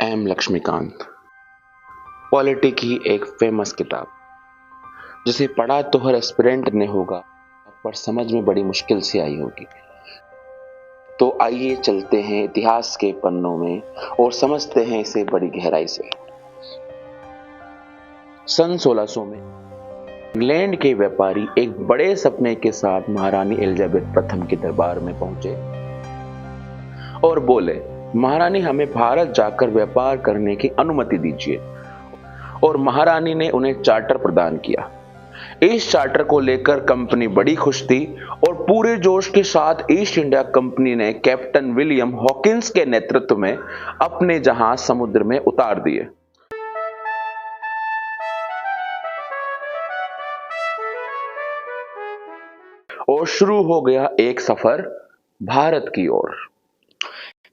M Laxmikant. Polity की एक famous किताब जिसे पढ़ा तो हर एस्पिरेंट ने होगा, पर समझ में बड़ी मुश्किल से आई होगी। तो आइए चलते हैं इतिहास के पन्नों में और समझते हैं इसे बड़ी गहराई से। सन 1600 में इंग्लैंड के व्यापारी एक बड़े सपने के साथ महारानी एलिजाबेथ प्रथम के दरबार में पहुंचे और बोले, महारानी, हमें भारत जाकर व्यापार करने की अनुमति दीजिए। और महारानी ने उन्हें चार्टर प्रदान किया। इस चार्टर को लेकर कंपनी बड़ी खुश थी और पूरे जोश के साथ ईस्ट इंडिया कंपनी ने कैप्टन विलियम हॉकिंस के नेतृत्व में अपने जहाज समुद्र में उतार दिए। और शुरू हो गया एक सफर भारत की ओर।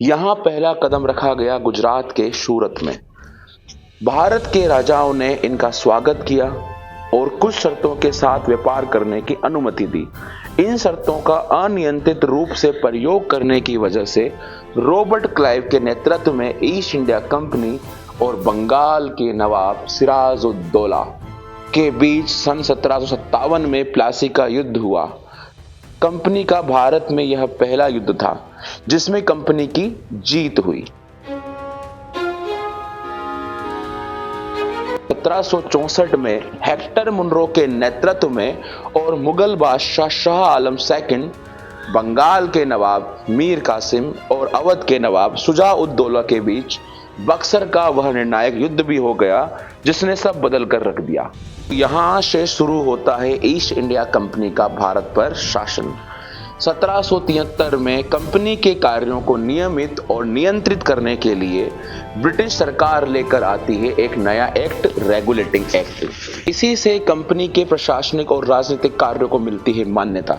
यहां पहला कदम रखा गया गुजरात के सूरत में। भारत के राजाओं ने इनका स्वागत किया और कुछ शर्तों के साथ व्यापार करने की अनुमति दी। इन शर्तों का अनियंत्रित रूप से प्रयोग करने की वजह से रॉबर्ट क्लाइव के नेतृत्व में ईस्ट इंडिया कंपनी और बंगाल के नवाब सिराजुद्दौला के बीच सन 1757 में प्लासी का युद्ध हुआ। कंपनी का भारत में यह पहला युद्ध था जिसमें कंपनी की जीत हुई। 1764 में हेक्टर मुनरो के नेतृत्व में और मुगल बादशाह शाह आलम सेकंड, बंगाल के नवाब मीर कासिम और अवध के नवाब शुजा-उद-दौला के बीच बक्सर का वह निर्णायक युद्ध भी हो गया जिसने सब बदल कर रख दिया। यहां से शुरू होता है ईस्ट इंडिया कंपनी का भारत पर शासन। 1773 में कंपनी के कार्यों को नियमित और नियंत्रित करने के लिए ब्रिटिश सरकार लेकर आती है एक नया एक्ट, रेगुलेटिंग एक्ट। इसी से कंपनी के प्रशासनिक और राजनीतिक कार्यों को मिलती है मान्यता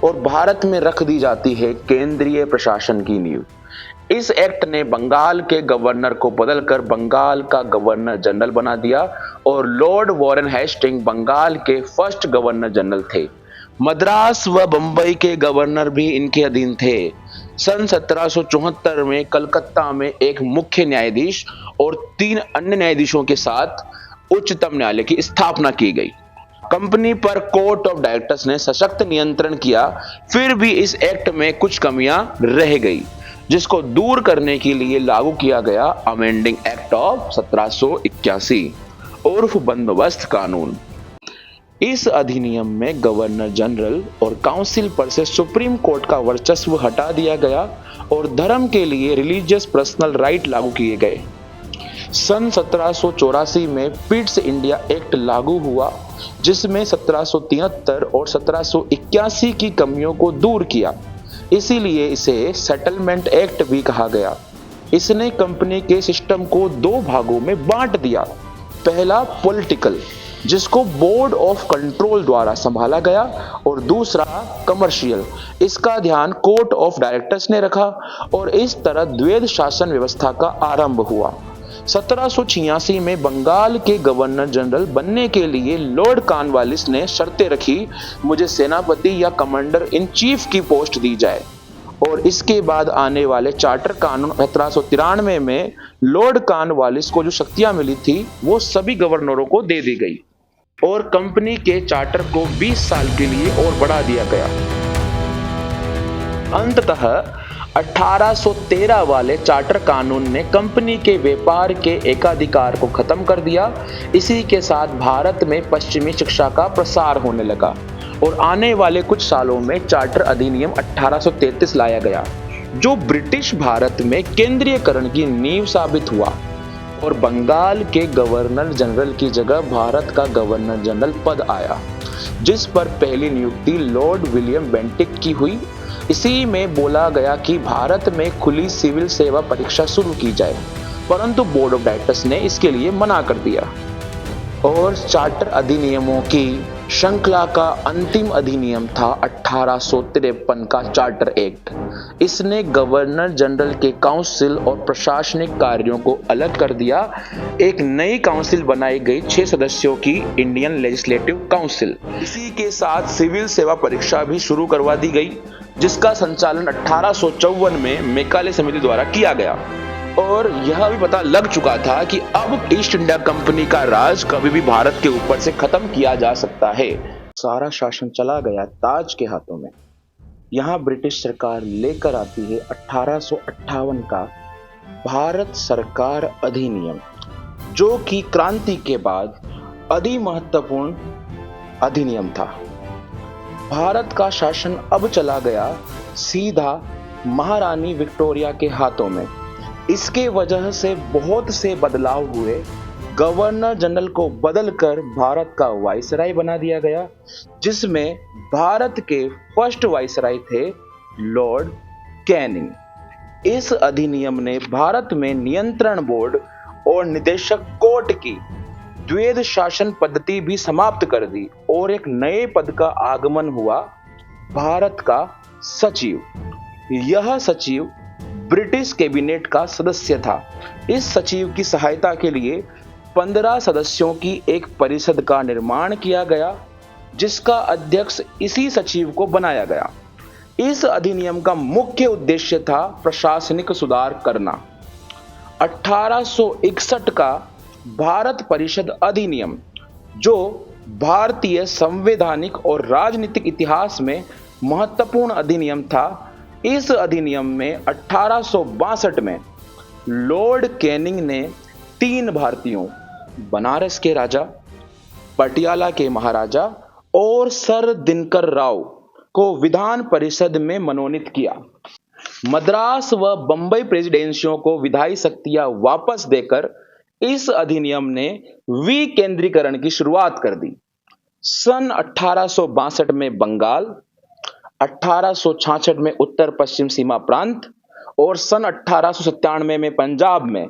और भारत में रख दी जाती है केंद्रीय प्रशासन की नींव। इस एक्ट ने बंगाल के गवर्नर को बदलकर बंगाल का गवर्नर जनरल बना दिया और लॉर्ड वॉरेन हेस्टिंग बंगाल के फर्स्ट गवर्नर जनरल थे। मद्रास व बंबई के गवर्नर भी इनके अधीन थे। सन 1774 में कलकत्ता में एक मुख्य न्यायाधीश और 3 अन्य न्यायाधीशों के साथ उच्चतम न्यायालय की स्थापना की गई। कंपनी पर कोर्ट ऑफ डायरेक्टर्स ने सशक्त नियंत्रण किया। फिर भी इस एक्ट में कुछ कमियां रह गई जिसको दूर करने के लिए लागू किया गया अमेंडिंग एक्ट ऑफ 1781 उर्फ बंदोबस्त कानून। इस अधिनियम में गवर्नर जनरल और काउंसिल पर से सुप्रीम कोर्ट का वर्चस्व हटा दिया गया और धर्म के लिए रिलीजियस पर्सनल राइट लागू किए गए। सन 1784 में पिट्स इंडिया एक्ट लागू हुआ जिसमें 1773 और 1781 की कमियों को दूर किया। इसीलिए इसे सेटलमेंट एक्ट भी कहा गया। इसने कंपनी के सिस्टम को 2 भागों में बांट दिया। पहला पॉलिटिकल, जिसको बोर्ड ऑफ कंट्रोल द्वारा संभाला गया, और दूसरा कमर्शियल, इसका ध्यान कोर्ट ऑफ डायरेक्टर्स ने रखा और इस तरह द्वैध शासन व्यवस्था का आरंभ हुआ। 1786 में बंगाल के गवर्नर जनरल बनने के लिए लॉर्ड कॉर्नवालिस ने शर्तें रखी, मुझे सेनापति या कमांडर इन चीफ की पोस्ट दी जाए। और इसके बाद आने वाले चार्टर कानून 1793 में लॉर्ड कॉर्नवालिस को जो शक्तियां मिली थी वो सभी गवर्नरों को दे दी गई और कंपनी के चार्टर को 20 साल के लिए और बढ़ा दिया गया। अंततः 1813 वाले चार्टर कानून ने कंपनी के व्यापार के एकाधिकार को खत्म कर दिया। इसी के साथ भारत में पश्चिमी शिक्षा का प्रसार होने लगा और आने वाले कुछ सालों में चार्टर अधिनियम 1833 लाया गया जो ब्रिटिश भारत में केंद्रीयकरण की नींव साबित हुआ और बंगाल के गवर्नर जनरल की जगह भारत का गवर्नर जनरल पद आया, जिस पर पहली नियुक्ति लॉर्ड विलियम बेंटिक की हुई। इसी में बोला गया कि भारत में खुली सिविल सेवा परीक्षा शुरू की जाए, परंतु बोर्ड ऑफ डायरेक्टर्स ने इसके लिए मना कर दिया। और चार्टर अधिनियमों की श्रृंखला का अंतिम अधिनियम था 1853 का चार्टर एक्ट। इसने गवर्नर जनरल के काउंसिल और प्रशासनिक कार्यों को अलग कर दिया। एक नई काउंसिल बनाई गई 6 सदस्यों की इंडियन लेजिस्लेटिव काउंसिल। इसी के साथ सिविल सेवा परीक्षा भी शुरू करवा दी गई जिसका संचालन 1854 में मेकाले समिति द्वारा किया गया। और यह भी पता लग चुका था कि अब ईस्ट इंडिया कंपनी का राज कभी भी भारत के ऊपर से खत्म किया जा सकता है। सारा शासन चला गया ताज के हाथों में। यहाँ ब्रिटिश सरकार लेकर आती है 1858 का भारत सरकार अधिनियम, जो कि क्रांति के बाद अति महत्वपूर्ण अधिनियम था। भारत का शासन अब चला गया सीधा महारानी विक्टोरिया के हाथों में। इसके वजह से बहुत से बदलाव हुए। गवर्नर जनरल को बदलकर भारत का वाइसराय बना दिया गया, जिसमें भारत के फर्स्ट वाइसराय थे लॉर्ड कैनिंग। इस अधिनियम ने भारत में नियंत्रण बोर्ड और निदेशक कोर्ट की द्वैध शासन पद्धति भी समाप्त कर दी और एक नए पद का आगमन हुआ, भारत का सचिव। यह सचिव ब्रिटिश कैबिनेट का सदस्य था। इस सचिव की सहायता के लिए 15 सदस्यों की एक परिषद का निर्माण किया गया, जिसका अध्यक्ष इसी सचिव को बनाया गया। इस अधिनियम का मुख्य उद्देश्य था प्रशासनिक सुधार करना। 1861 का भारत परिषद अधिनियम, जो भारतीय संवैधानिक और राजनीतिक इतिहास में महत्वपूर्ण अधिनियम था, इस अधिनियम में 1862 में लॉर्ड कैनिंग ने 3 भारतीयों, बनारस के राजा, पटियाला के महाराजा और सर दिनकर राव को विधान परिषद में मनोनीत किया। मद्रास व बंबई प्रेसिडेंसियों को विधायी शक्तियां वापस देकर इस अधिनियम ने विकेंद्रीकरण की शुरुआत कर दी। सन 1862 में बंगाल, 1866 में उत्तर पश्चिम सीमा प्रांत और सन 1897 में पंजाब में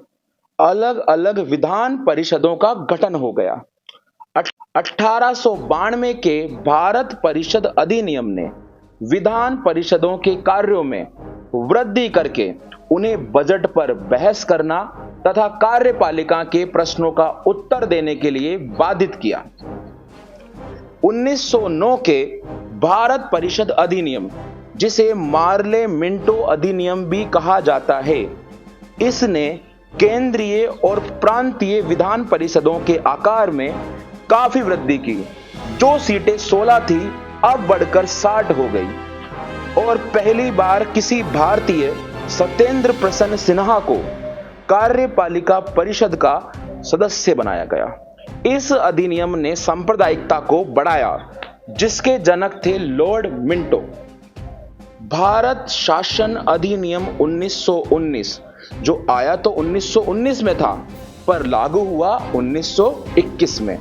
अलग अलग विधान परिषदों का गठन हो गया। 1892 के भारत परिषद अधिनियम ने विधान परिषदों के कार्यों में वृद्धि करके उन्हें बजट पर बहस करना तथा कार्यपालिका के प्रश्नों का उत्तर देने के लिए बाधित किया। 1909 के भारत परिषद अधिनियम, जिसे मार्ले मिंटो अधिनियम भी कहा जाता है, इसने केंद्रीय और प्रांतीय विधान परिषदों के आकार में काफी वृद्धि की। जो सीटें 16 थी अब बढ़कर 60 हो गई और पहली बार किसी भारतीय सत्येंद्र प्रसन्न सिन्हा को कार्यपालिका परिषद का सदस्य बनाया गया। इस अधिनियम ने सांप्रदायिकता को बढ़ाया, जिसके जनक थे लॉर्ड मिंटो। भारत शासन अधिनियम 1919, जो आया तो 1919 में था पर लागू हुआ 1921 में।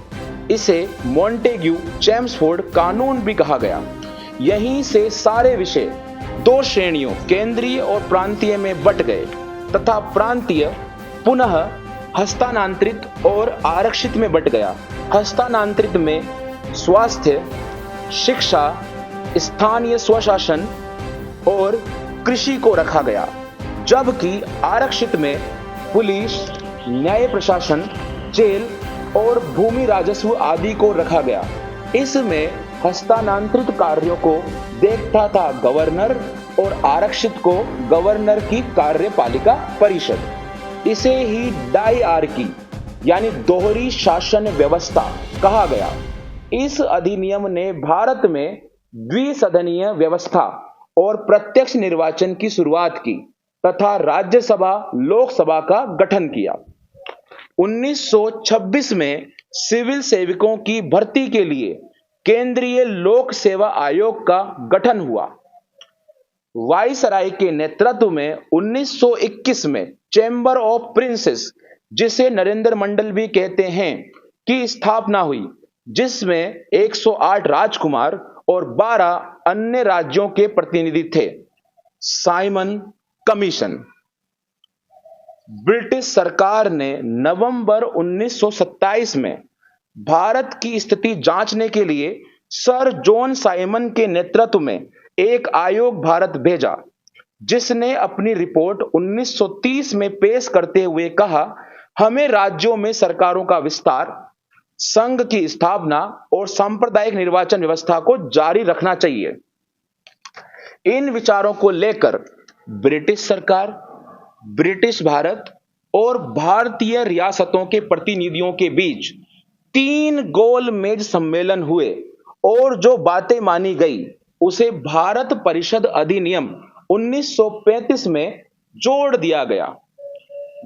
इसे मॉन्टेग्यू चेम्सफोर्ड कानून भी कहा गया। यहीं से सारे विषय 2 श्रेणियों, केंद्रीय और प्रांतीय में बट गए तथा प्रांतीय पुनः हस्तांतरित और आरक्षित में बट गया। हस्तांतरित में स्वास्थ्य, शिक्षा, स्थानीय स्वशासन और कृषि को रखा गया, जबकि आरक्षित में पुलिस, न्याय प्रशासन, जेल और भूमि राजस्व आदि को रखा गया। इसमें हस्तांतरित कार्यों को देखता था गवर्नर और आरक्षित को गवर्नर की कार्यपालिका परिषद। इसे ही डायआर्की यानी दोहरी शासन व्यवस्था कहा गया। इस अधिनियम ने भारत में द्विसदनीय व्यवस्था और प्रत्यक्ष निर्वाचन की शुरुआत की तथा राज्यसभा लोकसभा का गठन किया। 1926 में सिविल सेवकों की भर्ती के लिए केंद्रीय लोक सेवा आयोग का गठन हुआ। वाइसराय के नेतृत्व में 1921 में चैम्बर ऑफ प्रिंसेस, जिसे नरेंद्र मंडल भी कहते हैं, की स्थापना हुई, जिसमें 108 राजकुमार और 12 अन्य राज्यों के प्रतिनिधि थे। Simon commission. ब्रिटिश सरकार ने नवंबर 1927 में भारत की स्थिति जांचने के लिए सर जॉन साइमन के नेतृत्व में एक आयोग भारत भेजा, जिसने अपनी रिपोर्ट 1930 में पेश करते हुए कहा, हमें राज्यों में सरकारों का विस्तार, संघ की स्थापना और सांप्रदायिक निर्वाचन व्यवस्था को जारी रखना चाहिए। इन विचारों को लेकर ब्रिटिश सरकार, ब्रिटिश भारत और भारतीय रियासतों के प्रतिनिधियों के बीच 3 गोलमेज सम्मेलन हुए और जो बातें मानी गई उसे भारत परिषद अधिनियम 1935 में जोड़ दिया गया।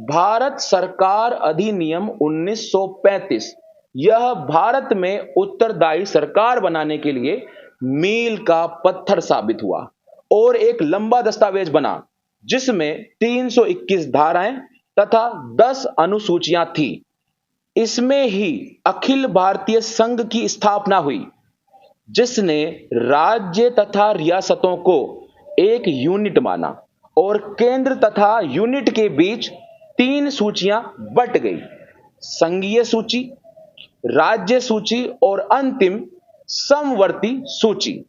भारत सरकार अधिनियम 1935 यह भारत में उत्तरदायी सरकार बनाने के लिए मील का पत्थर साबित हुआ और एक लंबा दस्तावेज बना जिसमें 321 धाराएं तथा 10 अनुसूचियां थी। इसमें ही अखिल भारतीय संघ की स्थापना हुई जिसने राज्य तथा रियासतों को एक यूनिट माना और केंद्र तथा यूनिट के बीच 3 सूचियां बट गई, संघीय सूची, राज्य सूची और अंतिम समवर्ती सूची।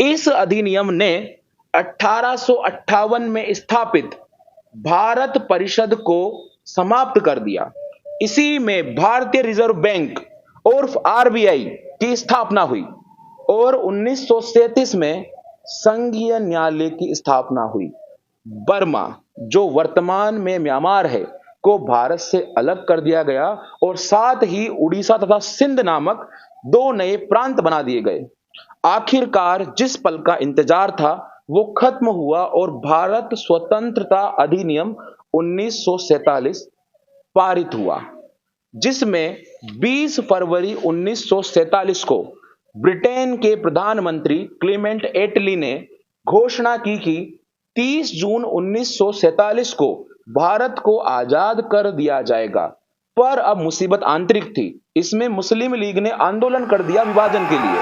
इस अधिनियम ने 1858 में स्थापित भारत परिषद को समाप्त कर दिया। इसी में भारतीय रिजर्व बैंक और आरबीआई की स्थापना हुई और 1937 में संघीय न्यायालय की स्थापना हुई। बर्मा, जो वर्तमान में म्यांमार है, को भारत से अलग कर दिया गया और साथ ही उड़ीसा तथा सिंध नामक 2 नए प्रांत बना दिए गए। आखिरकार जिस पल का इंतजार था वो खत्म हुआ और भारत स्वतंत्रता अधिनियम 1947 पारित हुआ, जिसमें 20 फरवरी 1947 को ब्रिटेन के प्रधानमंत्री क्लेमेंट एटली ने घोषणा की कि 30 जून 1947 को भारत को आजाद कर दिया जाएगा। पर अब मुसीबत आंतरिक थी। इसमें मुस्लिम लीग ने आंदोलन कर दिया विभाजन के लिए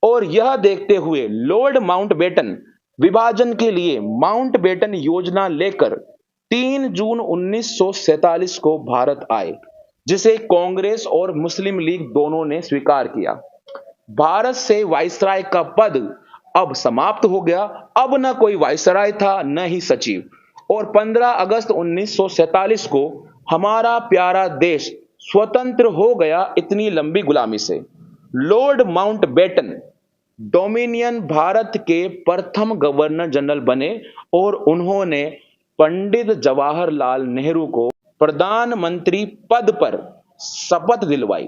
और यह देखते हुए लॉर्ड माउंटबेटन विभाजन के लिए माउंटबेटन योजना लेकर 3 जून 1947 को भारत आए, जिसे कांग्रेस और मुस्लिम लीग दोनों ने स्वीकार किया। भारत से वाइसराय का पद अब समाप्त हो गया। अब न कोई वाइसराय था न ही सचिव और 15 अगस्त 1947 को हमारा प्यारा देश स्वतंत्र हो गया इतनी लंबी गुलामी से। लॉर्ड माउंटबेटन डोमिनियन भारत के प्रथम गवर्नर जनरल बने और उन्होंने पंडित जवाहरलाल नेहरू को प्रधानमंत्री पद पर शपथ दिलवाई।